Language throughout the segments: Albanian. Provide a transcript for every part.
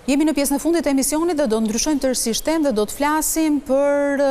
Jemi në pjesën e fundit e emisionit dhe do ndryshojmë tërësisht temë dhe do të flasim për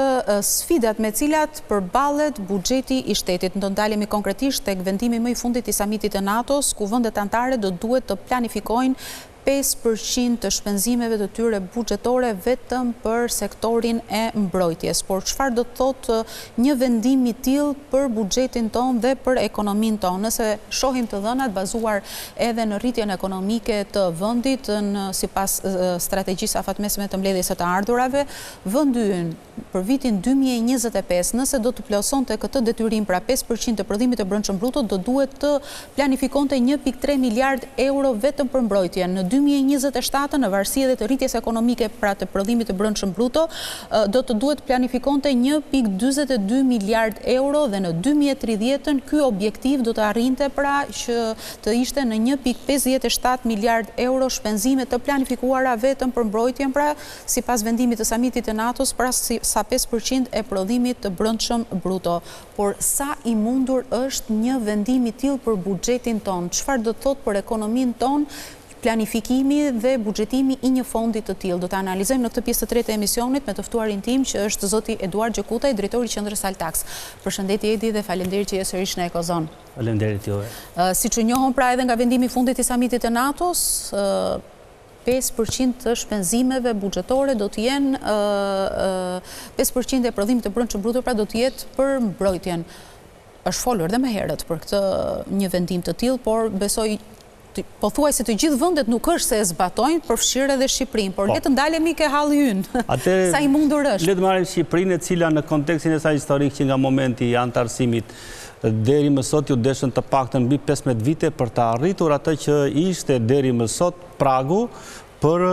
sfidat me cilat përballet buxheti i shtetit. Do ndalemi konkretisht tek vendimi më i fundit i samitit të NATO-s, ku vendet anëtare do duhet të planifikojnë 5% të shpenzimeve të tyre buxhetore vetëm për sektorin e mbrojtjes. Por çfarë do të thotë një vendim i tillë për buxhetin ton dhe për ekonominë tonë? Nëse shohim të dhënat bazuar edhe në rritjen ekonomike të vendit sipas strategjisë afatmesme të mbledhjes së të ardhurave, vendi ynë për vitin 2025, nëse do të plotësonte këtë detyrim, pra 5% të prodhimit të brendshëm bruto, do duhet të planifikonte 1.3 miliard euro vetëm për mbrojtjen. Në 2027, në varësi edhe të rritjes ekonomike pra të prodhimit të brendshëm bruto, do të duhet planifikonte 1.42 miliard euro dhe në 2030 ky objektiv do të arrinte pra që të ishte në 1.57 miliard euro shpenzime të planifikuara vetëm për mbrojtjen, pra sipas vendimit të samitit të NATO-s, pra sa 5% e prodhimit të brendshëm bruto. Por sa i mundur është një vendim i tillë për buxhetin ton? Çfarë do të thotë për ekonominë tonë planifikimi dhe buxhetimi i një fondi të tillë? Do të analizojmë në këtë pjesë të tretë të emisionit me të ftuarin tim që është zoti Eduard Gjekutaj, drejtori i qendrës Altax. Përshëndetje Edi dhe faleminderit që je sërish në Ekozon. Faleminderit juve. Siç u njohëm pra edhe nga vendimi i fundit i samitit të NATO-s, 5% të shpenzimeve buxhetore do të jenë 5% e prodhimit të brendshëm bruto, pra do të jetë për mbrojtjen. Është folur edhe më herët për këtë një vendim të tillë, por besoj pothuajse të gjithë vendet nuk është se e zbatojnë, përfshirë edhe Shqipërinë, por le të ndalemi ke halli ynë. Sa i mundur është? Le të marrim Shqipërinë, e cila në kontekstin e saj historik që nga momenti i antarësimit deri më sot ju deshën të paktën mbi 15 vite për të arritur atë që ishte deri më sot pragu për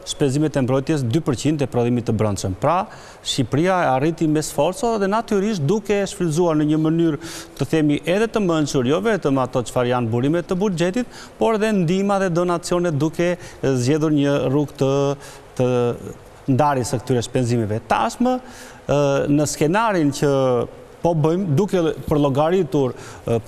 shpenzimet e mbrojtjes 2% e prodhimit të brendshëm. Pra, Shqipëria e arriti me sforco dhe natyrisht duke shfrytzuar në një mënyrë të themi edhe të mençur, jo vetëm ato çfarë janë burimet të buxhetit, por edhe ndihma dhe donacionet duke zgjedhur një rrugë të ndarjes së këtyre shpenzimeve. Tashmë në skenarin që po bëjmë, duke përllogaritur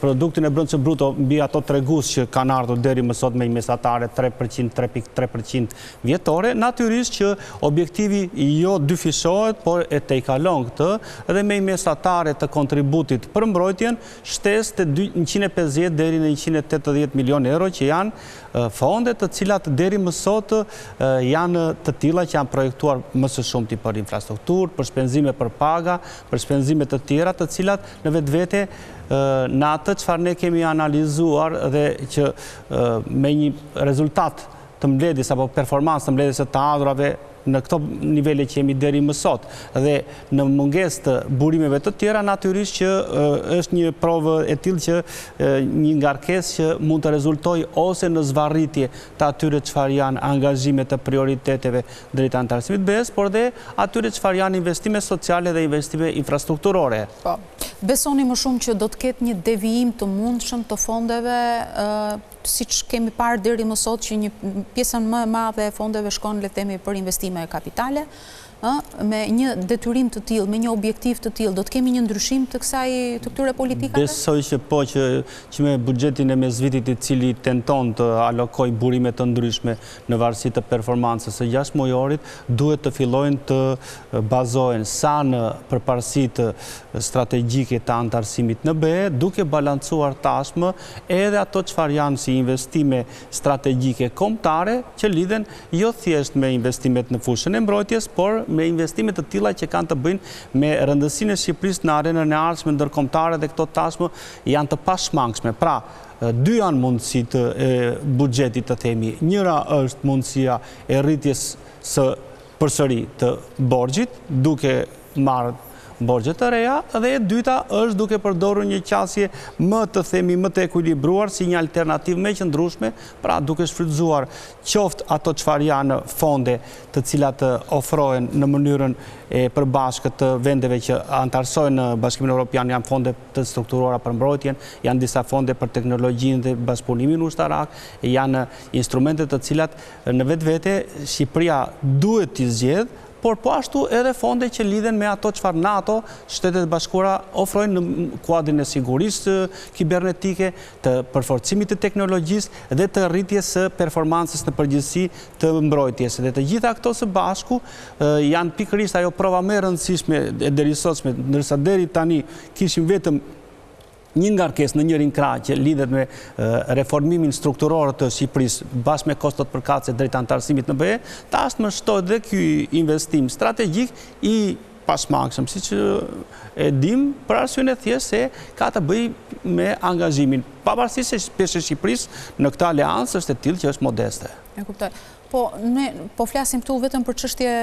produktin e brendshëm bruto mbi ato tregues që kanë ardhur deri më sot me një mesatare 3%, 3.3% vjetore, natyrisht që objektivi jo dyfishohet, por e tejkalon këtë dhe me një mesatare të kontributit për mbrojtjen shtesë të 150 deri në 180 milion euro, që janë fonde të cilat deri më sot janë të tilla që janë projektuar më së shumti për infrastrukturë, për shpenzime për paga, për shpenzime të tjera të cilat në vetvete në atë çfarë ne kemi analizuar dhe që me një rezultat të mbledhjes apo performancë të mbledhjes së të ardhurave në këto nivele që jemi deri më sot dhe në mungesë të burimeve të tjera, natyrisht që është një provë e tillë që një ngarkesë që mund të rezultojë ose në zvarritje të atyre çfarë janë angazhime të prioriteteve drejt antarësimit BE-s, por dhe atyre çfarë janë investime sociale dhe investime infrastrukturore. Po. Besoni më shumë që do të ketë një devijim të mundshëm të fondeve, siç kemi parë deri më sot që një pjesën më e madhe e fondeve shkon le të themi për investime kapitale, me një detyrim të tillë, me një objektiv të tillë, do të kemi një ndryshim të këtyre politikave? Besoj që po, që me buxhetin e mesvitit i cili tenton të alokoj burime të ndryshme në varësi të performancës së 6 mujorit, duhet të fillojnë të bazohen sa në përparësitë strategjike të antarësimit në BE, duke balancuar tashmë edhe ato çfarë janë si investime strategjike kombëtare që lidhen jo thjesht me investimet në fushën e mbrojtjes, por me investimet të tilla që kanë të bëjnë me rëndësinë e Shqipërisë në arenën e ardhshme ndërkombëtare dhe këto tashmë janë të pashmangshme. Pra, dy janë mundësitë e buxhetit të themi. Njëra është mundësia e rritjes së përsëri të borxhit, duke marrë borxhe të reja, dhe e dyta është duke përdorur një qasje më të themi më të ekuilibruar si një alternativë më e qëndrueshme, pra duke shfrytzuar qoftë ato çfarë janë fonde të cilat ofrohen në mënyrën e përbashkët të vendeve që antarësojnë në Bashkimin Evropian, janë fonde të strukturuara për mbrojtjen, janë disa fonde për teknologjinë dhe bashkëpunimin ushtarak, janë instrumente të cilat në vetvete Shqipëria duhet t'i zgjedhë por po ashtu edhe fonde që lidhen me ato çfarë NATO, Shtetet e Bashkuara ofrojnë në kuadrin e sigurisë kibernetike, të përforcimit të teknologjisë dhe të rritjes së performancës në përgjithësi të mbrojtjes. Dhe të gjitha këto së bashku janë pikërisht ajo prova më e rëndësishme e derisotshme, ndërsa deri tani kishim vetëm një ngarkesë në njërin krah që lidhet me reformimin strukturor të Shqipërisë bashkë me kostot përkatëse drejt antarësimit në BE, tash më shtohet dhe ky investim strategjik i pashmangshëm, siç e dim, për arsyeën e thjeshtë se ka të bëjë me angazhimin. Pavarësisht se pjesë e Shqipërisë në këtë aleancë është e tillë që është modeste. E kuptoj. Ne po flasim këtu vetëm për çështje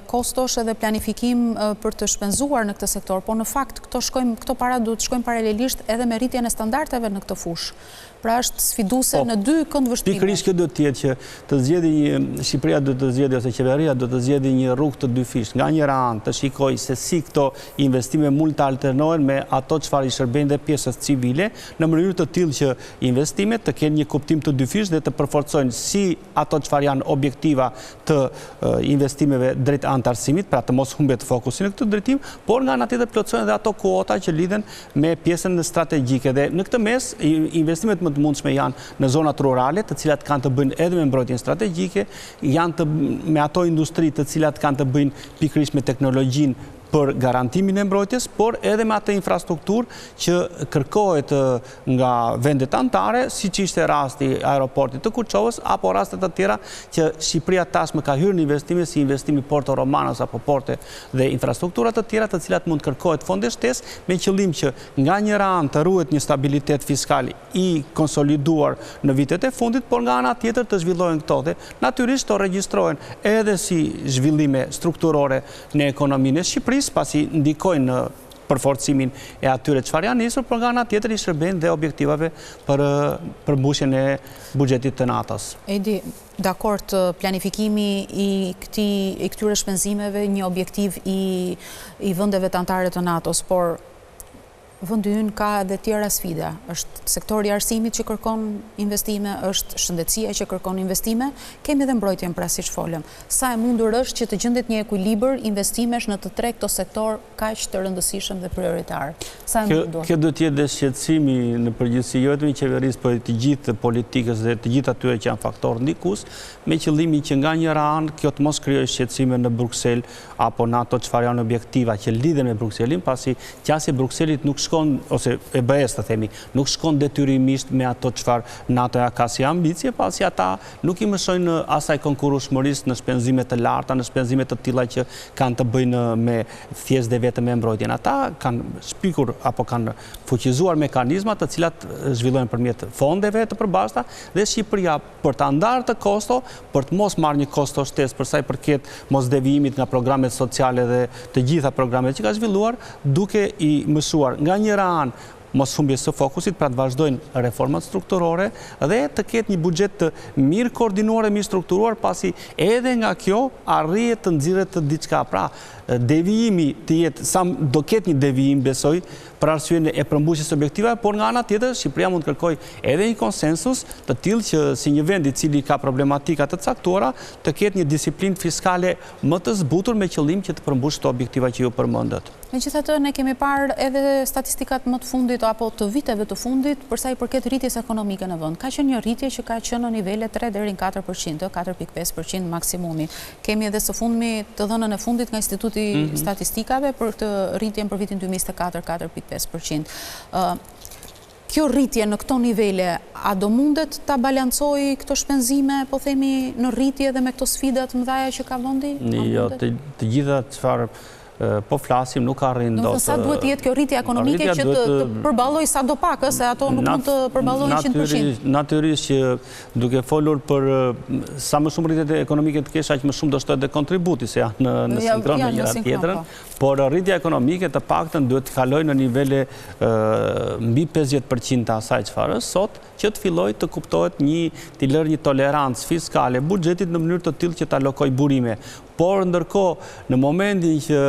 kostosh edhe planifikim për të shpenzuar në këtë sektor, po në fakt këto para duhet të shkojnë paralelisht edhe me rritjen e standardeve në këtë fushë. Pra është sfiduese në dy këndvështrime. Pikërisht kjo do të jetë që të zgjedhë Shqipëria do të zgjedhë ose qeveria do të zgjedhë një rrugë të dyfish. Nga njëra anë të shikojë se si këto investime mund të alternohen me ato çfarë i shërbejnë dhe pjesës civile, në mënyrë të tillë që investimet të kenë një kuptim të dyfish dhe të përforcojnë si ato çfarë janë objektiva të investimeve drejt antarësimit, pra të mos humbet fokusin në këtë drejtim, por nga ana tjetër plotësojnë edhe ato kuota që lidhen me pjesën strategjike. Dhe në këtë mes investimet të mundshme janë në zonat rurale, të cilat kanë të bëjnë edhe me mbrojtjen strategjike, janë me ato industri të cilat kanë të bëjnë pikërisht me teknologjinë për garantimin e mbrojtjes, por edhe me atë infrastrukturë që kërkohet nga vendet anëtare, siç ishte rasti aeroportit të Kuçovës, apo rastet të tjera që Shqipëria tashmë ka hyrë në investime si investimi Porto Romanos apo porte dhe infrastruktura të tjera të cilat mund kërkohet fonde shtesë me qëllim që nga njëra anë të ruhet një stabilitet fiskal i konsoliduar në vitet e fundit, por nga ana tjetër të zhvillohen këto dhe natyrisht të regjistrohen edhe si zhvillime strukturore në ekonominë e Shqipërisë, pasi ndikojnë në përforcimin e atyre çfarë janë nisur, por nga ana tjetër i shërbejnë dhe objektivave për përmbushjen e buxhetit të NATO-s. Edi, dakord, planifikimi i këtyre shpenzimeve një objektiv i vendeve të anëtare të NATO-s, por vendi ynë ka edhe tjera sfida. Është sektori i arsimit që kërkon investime, është shëndetësia që kërkon investime, kemi edhe mbrojtjen pra siç folëm. Sa e mundur është që të gjendet një ekuilibër investimesh në të tre këto sektor kaq të rëndësishëm dhe prioritar. Sa e mundur? Kjo do të jetë dhe shqetësimi në përgjithësi jo vetëm i qeverisë, por të gjithë politikës dhe të gjithë atyre që janë faktorë ndikues, me qëllimin që nga njëra anë kjo të mos krijojë shqetësime në Bruksel apo në ato çfarë janë objektiva që lidhen me Brukselin, pasi qasja e Brukselit nuk shkon, ose e BE-s të themi, nuk shkon detyrimisht me ato çfarë NATO-ja ka si ambicie, pasi ata nuk i mësojnë asaj konkurrueshmërisë në shpenzime të larta, në shpenzime të tilla që kanë të bëjnë me thjesht dhe vetëm me mbrojtjen. Ata kanë shpikur apo kanë fuqizuar mekanizma të cilat zhvillohen përmjet fondeve të përbashkëta dhe Shqipëria për ta ndarë të kosto, për të mos marrë një kosto shtesë për sa i përket mos devijimit nga programet sociale dhe të gjitha programet që ka zhvilluar, duke i mësuar nga njëra anë mos humbjes së fokusit, pra të vazhdojnë reformat strukturore dhe të ketë një buxhet të mirë koordinuar e mirë strukturuar, pasi edhe nga kjo arrihet të nxirret të diçka. Pra, devijimi të jetë, do ketë një devijim, besoj, për arsyeën e përmbushjes objektive, por nga ana tjetër Shqipëria mund të kërkojë edhe një konsensus të tillë që si një vend i cili ka problematika të caktuara, të ketë një disiplinë fiskale më të zbutur me qëllim që të përmbushë këto objektiva që ju përmendët. Megjithatë, ne kemi parë edhe statistikat më të fundit apo të viteve të fundit për sa i përket rritjes ekonomike në vend. Ka qenë një rritje që ka qenë në nivele 3 deri në 4%, 4.5% maksimumi. Kemi edhe së fundmi të dhënën e fundit nga Instituti Statistikave për këtë rritjen për vitin 2024, 4.5%. Kjo rritje në këto nivele, a do mundet ta balancojë këto shpenzime, po themi, në rritje dhe me këto sfidat mëdha që ka vendi? Jo, të gjitha çfarë po flasim nuk arrin dot. Sa duhet të jetë kjo rritje ekonomike që të përballojë sadopak, se ato nuk mund të përballojnë 100%. Natyrisht që duke folur për sa më shumë rritje ekonomike të kesh, aq më shumë do shtohet dhe kontributi, se janë në sinkron me njëra tjetrën, por rritja ekonomike të paktën duhet të kalojë në nivele mbi 50% të asaj çfarë është sot, që të fillojë të kuptohet të lërë një tolerancë fiskale buxhetit në mënyrë të tillë që të allokojë burime. por ndërkohë në momentin që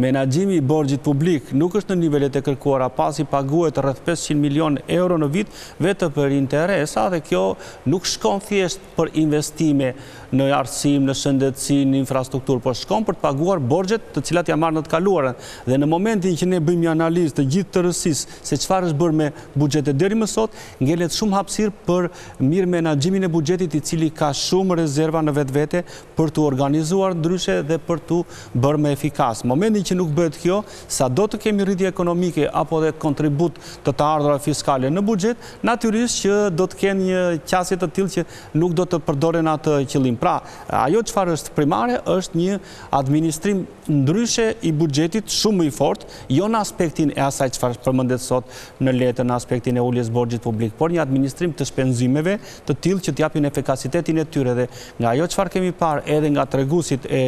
menaxhimi i borxhit publik nuk është në nivelet e kërkuara, pasi paguhet rreth 500 milion euro në vit vetëm për interesa, dhe kjo nuk shkon thjesht për investime në arsim, në shëndetësi, në infrastrukturë, por shkon për të paguar borxhet të cilat janë marrë në të kaluarën. Dhe në momentin që ne bëjmë një analizë të gjithë të rësisë se çfarë është bërë me buxhetet deri më sot, ngelet shumë hapësirë për mirë menaxhimin e buxhetit, i cili ka shumë rezerva në vetvete për të organizuar ndryshe dhe për të bërë më efikas. Në momentin që nuk bëhet kjo, sado të kemi rritje ekonomike apo dhe kontribut të ardhurave fiskale në buxhet, natyrisht që do të kenë një qasje të tillë që nuk do të përdoren atë qëllim. Pra, ajo çfarë është primare është një administrim ndryshe i buxhetit shumë më i fortë, jo në aspektin e asaj çfarë përmendet sot në letër, në aspektin e uljes borxhit publik, por një administrim të shpenzimeve të tillë që t'japin efikasitetin e tyre. Dhe nga ajo çfarë kemi parë edhe nga treguesit e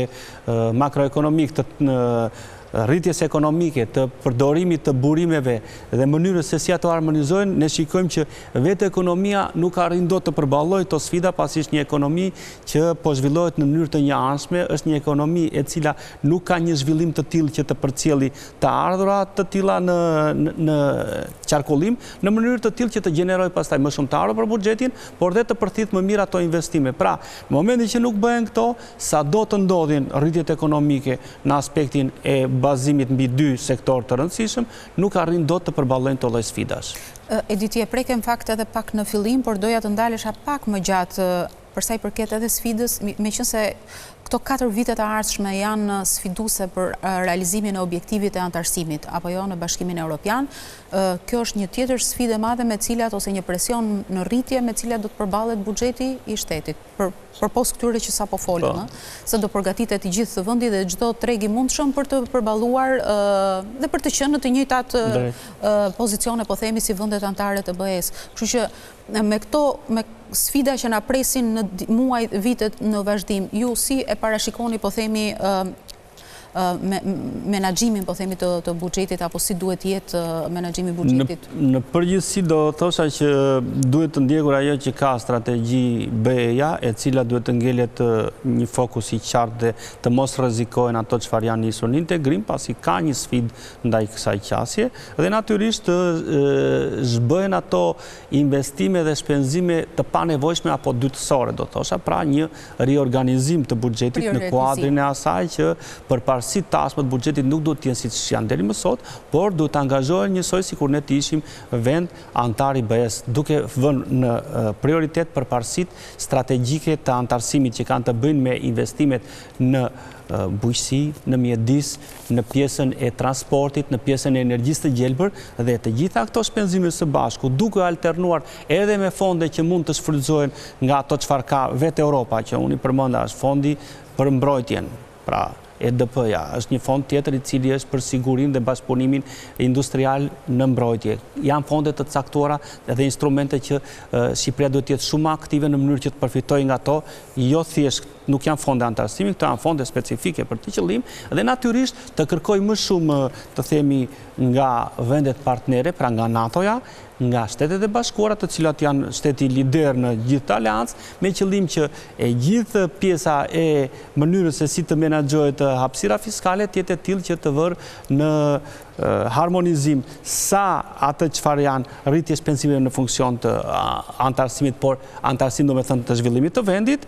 makroekonomik të rritjes ekonomike, të përdorimit të burimeve dhe mënyrës se si ato harmonizojnë, ne shikojmë që vetë ekonomia nuk arrin dot të përballojë këto sfida, pasi është një ekonomi që po zhvillohet në mënyrë të njëanshme, është një ekonomi e cila nuk ka një zhvillim të tillë që të përcjelli të ardhura të tilla në qarkullim, në mënyrë të tillë që të gjenerojë pastaj më shumë të ardhurë për buxhetin, por dhe të përthith më mirë ato investime. Pra, në momentin që nuk bëhen këto, sado të ndodhin rritjet ekonomike në aspektin e bazimit mbi dy sektor të rëndësishëm, nuk arrin dot të përballojnë këto lloj sfidash. Editi, e prekem fakt edhe pak në fillim, por doja të ndalesha pak më gjatë për sa i përket edhe sfidës, meqense këto 4 vite të ardhshme janë sfiduese për realizimin e objektivit e antarësimit apo jo në Bashkimin Evropian. Kjo është një tjetër sfidë e madhe me cilat ose një presion në rritje me cilat do të përballet buxheti i shtetit përpos këtyre që sapo folëm, se do përgatitet i gjithë vendi dhe çdo treg i mundshëm për të përballuar dhe për të qenë në të njëjtat pozicione, po themi, si vendet anëtare të BE-s. Kështu që me sfida që na presin në muaj, vitet në vazhdim, ju si e parashikoni, po themi, menaxhimin, po themi, të buxhetit, apo si duhet jetë menaxhimi i buxhetit? Në përgjithësi do thosha që duhet të ndjekur ajo që ka strategji BE-ja, e cila duhet të ngelet një fokus i qartë dhe të mos rrezikojnë ato çfarë janë nisur në integrim, pasi ka një sfidë ndaj kësaj qasje, dhe natyrisht të zhbëhen ato investime dhe shpenzime të panevojshme apo dytësore, do thosha, pra një riorganizim të buxhetit në kuadrin e asaj që përparësi tasmat buxhetit nuk duhet të jenë siç janë deri më sot, por duhet të angazhohen njësoj sikur ne të ishim vend antar i BE-s, duke vënë në prioritet përparësitë strategjike të antarësimit që kanë të bëjnë me investimet në bujqësi, në mjedis, në pjesën e transportit, në pjesën e energjisë të gjelbër, dhe të gjitha këto shpenzime së bashku, duke alternuar edhe me fonde që mund të shfrytëzohen nga ato çfarë ka vetë Europa, që unë i përmenda është fondi për mbrojtjen, pra EDP-ja, është një fond tjetër i cili është për sigurinë dhe bashkëpunimin industrial në mbrojtje. Janë fonde të caktuara dhe instrumente që Shqipëria duhet të jetë shumë aktive në mënyrë që të përfitojë nga to, jo thjesht nuk janë fonde antarësimi, këto janë fonde specifike për të qëllim, dhe natyrisht të kërkoj më shumë, të themi, nga vendet partnere, pra nga NATO-ja, nga Shtetet e Bashkuara, të cilat janë shteti lider në gjithë aleancë, me qëllim që e gjithë pjesa e mënyrës se si të menaxhohet hapësira fiskale të jetë e tillë që të vërë në harmonizim sa atë çfarë janë rritje shpenzimeve në funksion të antarësimit, por antarësim do me thënë të zhvillimit të vendit,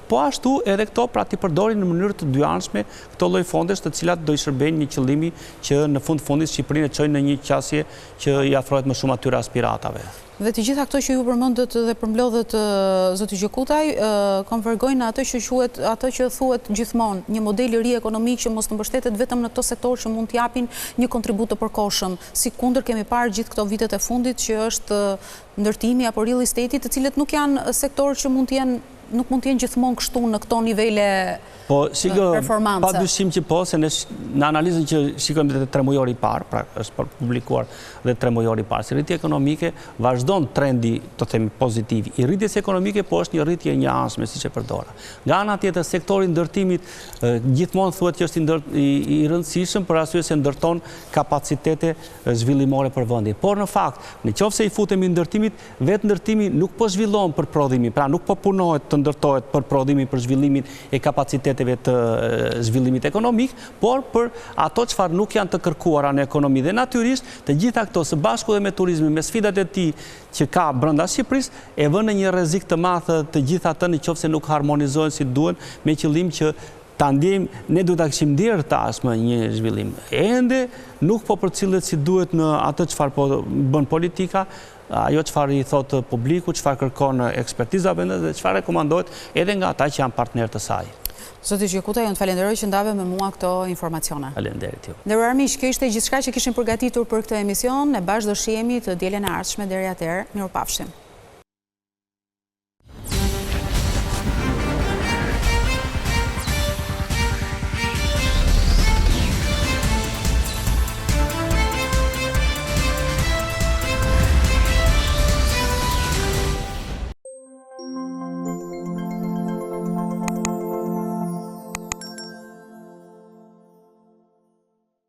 po ashtu edhe këto pra t'i përdorin në mënyrë të dyanshme këto lloj fondesh të cilat do i shërbejnë një qëllimi që në fundit Shqipërinë e çojnë në një qasje që i afrohet më shumë atyre aspiratave. Dhe të gjitha këto që ju përmendët dhe përmblodhët zoti Gjekutaj, konvergojnë në atë që thuhet gjithmonë, një model i ri ekonomik që mos të mbështetet vetëm në këto sektor që mund të japin një kontribut të përkohshëm. Sikundër kemi parë gjithë këto vitet e fundit që është ndërtimi apo real estate-i, të cilët nuk janë sektor që nuk mund të jenë gjithmonë kështu në këto nivele performance. Pa dyshim që po, se në analizën që shikojmë dhe 3 mujor i parë, pra është publikuar dhe 3 mujor i parë, si rritje ekonomike vazhdon trendi, të themi, pozitiv. I rritjes ekonomike po është një rritje njëanshme, siç e përdora. Nga ana tjetër, sektori i ndërtimit gjithmonë thuhet që është i rëndësishëm për arsye se ndërton kapacitete zhvillimore për vendin. Por në fakt, nëse i futemi ndërtimit, vetë ndërtimi nuk po zhvillohen për prodhimin, pra nuk po punohet të ndërtohet për prodhimin, për zhvillimin e kapaciteteve të zhvillimit ekonomik, por për ato çfarë nuk janë të kërkuara në ekonomi. Dhe natyrisht, të gjitha këto së bashku dhe me turizmin, me sfidat e tij që ka brenda Shqipërisë, e vënë në një rrezik të madh të gjitha ato nëse nuk harmonizohen si duhen, me qëllim që ta ndjejmë, ne duhet ta kishim ndier tashmë një zhvillim. Ende nuk po përcillet si duhet në atë çfarë po bën politika, ajo çfarë i thotë publiku, çfarë kërkon ekspertiza vendase dhe çfarë rekomandohet edhe nga ata që janë partnerë të saj. Zoti Gjekuta, ju falenderoj që ndave me mua këto informacione. Faleminderit ju. Nderuar miq, kjo ishte gjithçka që kishim përgatitur për këtë emision. Ne bashkë do shihemi të dielën e ardhshme. Deri atëherë, mirupafshim.